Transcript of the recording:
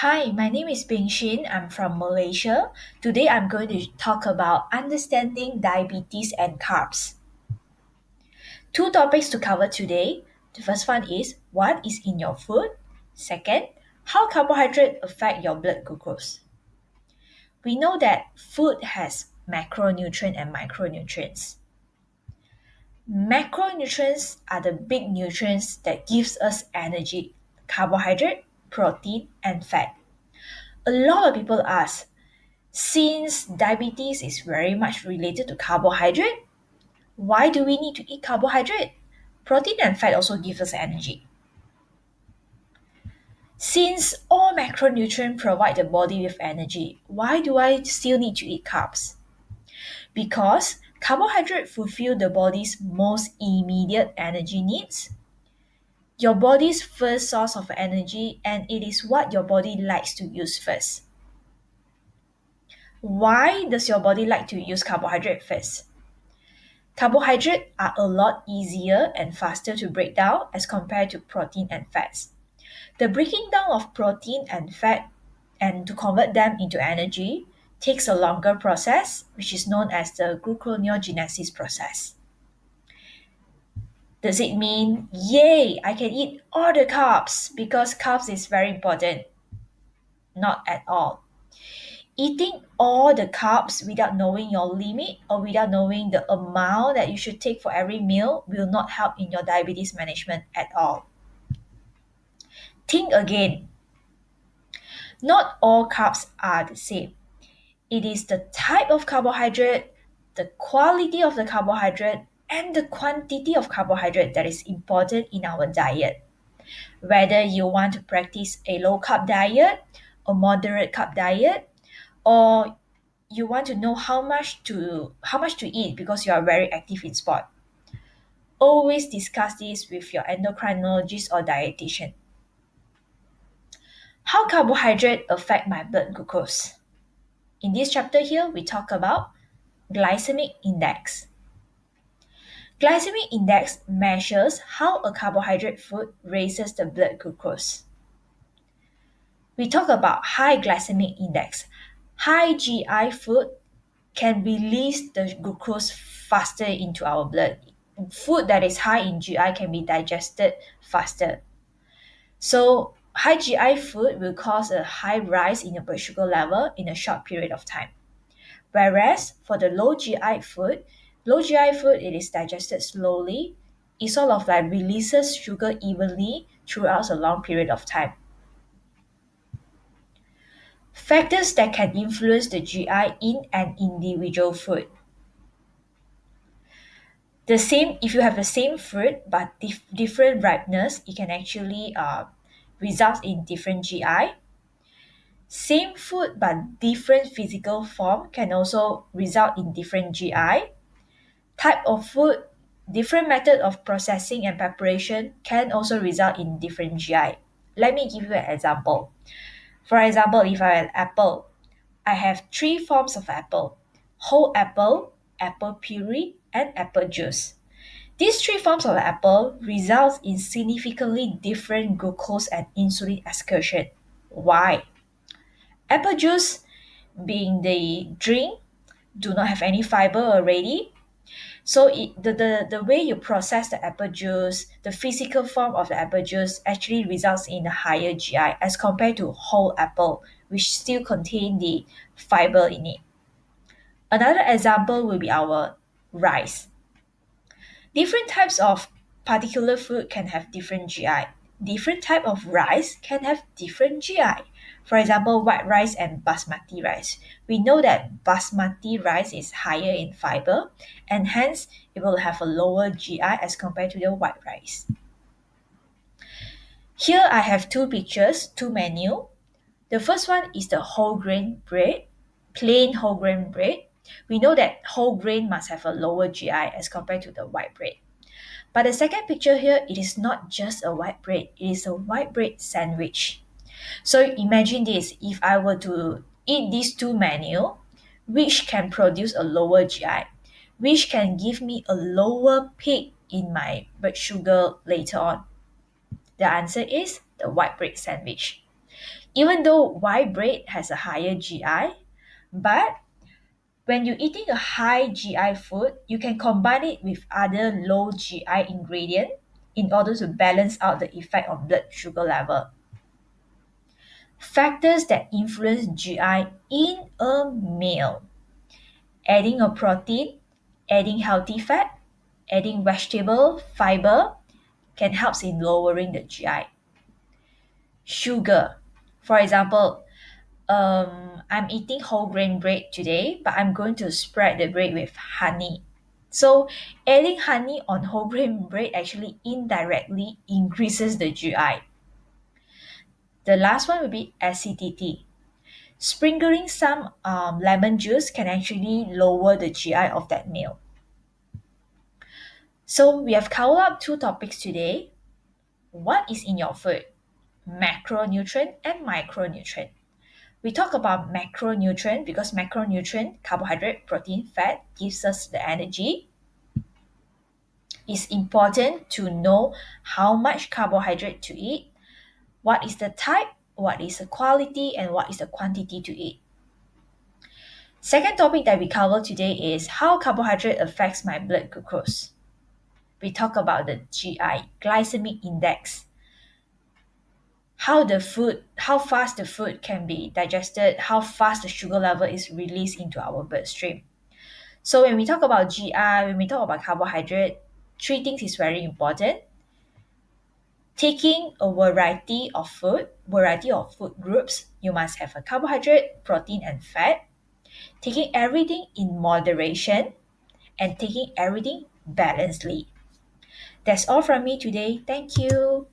Hi, my name is Bing Shin. I'm from Malaysia. Today I'm going to talk about understanding diabetes and carbs. Two topics to cover today. The first one is what is in your food? Second, how carbohydrate affect your blood glucose. We know that food has macronutrient and micronutrients. Macronutrients are the big nutrients that gives us energy: carbohydrate, protein, and fat. A lot of people ask, since diabetes is very much related to carbohydrate, why do we need to eat carbohydrate? Protein and fat also give us energy. Since all macronutrients provide the body with energy, why do I still need to eat carbs? Because carbohydrate fulfill the body's most immediate energy needs, your body's first source of energy, and it is what your body likes to use first. Why does your body like to use carbohydrate first? Carbohydrates are a lot easier and faster to break down as compared to protein and fats. The breaking down of protein and fat and to convert them into energy takes a longer process, which is known as the gluconeogenesis process. Does it mean, yay, I can eat all the carbs because carbs is very important? Not at all. Eating all the carbs without knowing your limit or without knowing the amount that you should take for every meal will not help in your diabetes management at all. Think again. Not all carbs are the same. It is the type of carbohydrate, the quality of the carbohydrate, and the quantity of carbohydrate that is important in our diet. Whether you want to practice a low carb diet, a moderate carb diet, or you want to know how much to eat because you are very active in sport. Always discuss this with your endocrinologist or dietitian. How carbohydrate affect my blood glucose? In this chapter here, we talk about glycemic index. Glycemic index measures how a carbohydrate food raises the blood glucose. We talk about high glycemic index. High GI food can release the glucose faster into our blood. Food that is high in GI can be digested faster. So high GI food will cause a high rise in the blood sugar level in a short period of time. Whereas for the low GI food it is digested slowly. It sort of like releases sugar evenly throughout a long period of time. Factors that can influence the GI in an individual food. If you have the same fruit but different ripeness, it can actually result in different GI. Same food but different physical form can also result in different GI. Type of food, different method of processing and preparation can also result in different GI. Let me give you an example. For example, if I have apple, I have three forms of apple: whole apple, apple puree, and apple juice. These three forms of apple results in significantly different glucose and insulin excretion. Why? Apple juice, being the drink, do not have any fiber already. So the way you process the apple juice, the physical form of the apple juice actually results in a higher GI as compared to whole apple, which still contain the fiber in it. Another example will be our rice. Different types of particular food can have different GI. Different type of rice can have different GI. For example, white rice and basmati rice. We know that basmati rice is higher in fiber and hence it will have a lower GI as compared to the white rice. Here I have two pictures, two menu. The first one is the whole grain bread, plain whole grain bread. We know that whole grain must have a lower GI as compared to the white bread. But the second picture here, it is not just a white bread, it is a white bread sandwich. So imagine this, if I were to eat these two menu, which can produce a lower GI, which can give me a lower peak in my blood sugar later on? The answer is the white bread sandwich. Even though white bread has a higher GI, but when you're eating a high GI food, you can combine it with other low GI ingredient in order to balance out the effect of blood sugar level. Factors that influence GI in a meal: adding a protein, adding healthy fat, adding vegetable fiber can help in lowering the GI. Sugar, for example, I'm eating whole grain bread today, but I'm going to spread the bread with honey. So adding honey on whole grain bread actually indirectly increases the GI. The last one will be acidity. Sprinkling some lemon juice can actually lower the GI of that meal. So we have covered up two topics today. What is in your food? Macronutrient and micronutrient. We talk about macronutrient because macronutrient, carbohydrate, protein, fat, gives us the energy. It's important to know how much carbohydrate to eat, what is the type, what is the quality, and what is the quantity to eat. Second topic that we cover today is how carbohydrate affects my blood glucose. We talk about the GI, glycemic index, how fast the food can be digested, how fast the sugar level is released into our bloodstream. So when we talk about GI, when we talk about carbohydrate, three things is very important. Taking a variety of food groups, you must have a carbohydrate, protein, and fat. Taking everything in moderation and taking everything balancedly. That's all from me today. Thank you.